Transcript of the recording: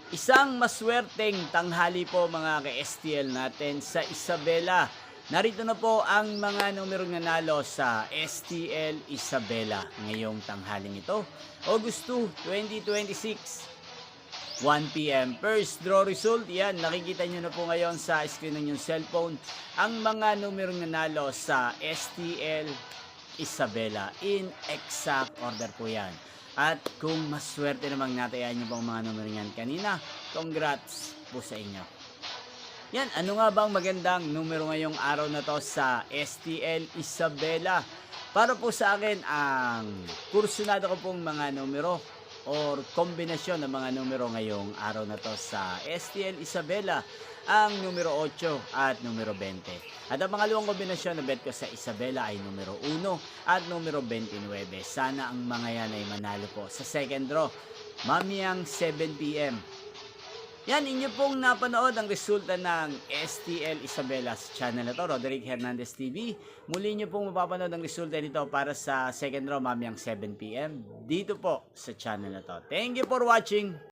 Isang maswerteng tanghali po mga ka-STL natin sa Isabela. Narito na po ang mga numerong nanalo sa STL Isabela ngayong tanghaling ito. August 2, 2026, 1 p.m. First draw result, yan, nakikita nyo na po ngayon sa screen ng inyong cellphone ang mga numerong nanalo sa STL Isabela. In exact order po yan. At kung maswerte namang natayan nyo po ang mga numero yan kanina, congrats po sa inyo. Yan, ano nga bang magandang numero ngayong araw na to sa STL Isabela? Para po sa akin, ang kursunado ko pong mga numero or kombinasyon ng mga numero ngayong araw na to sa STL Isabela, ang numero 8 at numero 20. At ang pangalawang kombinasyon na bet ko sa Isabela ay numero 1 at numero 29. Sana ang mga yan ay manalo po sa second draw mamayang 7 p.m. Yan, inyo pong napanood ang resulta ng STL Isabela sa channel na to, Roderick Hernandez TV. Muli nyo pong mapapanood ang resulta nito para sa second draw mamayang 7 p.m. dito po sa channel na to. Thank you for watching!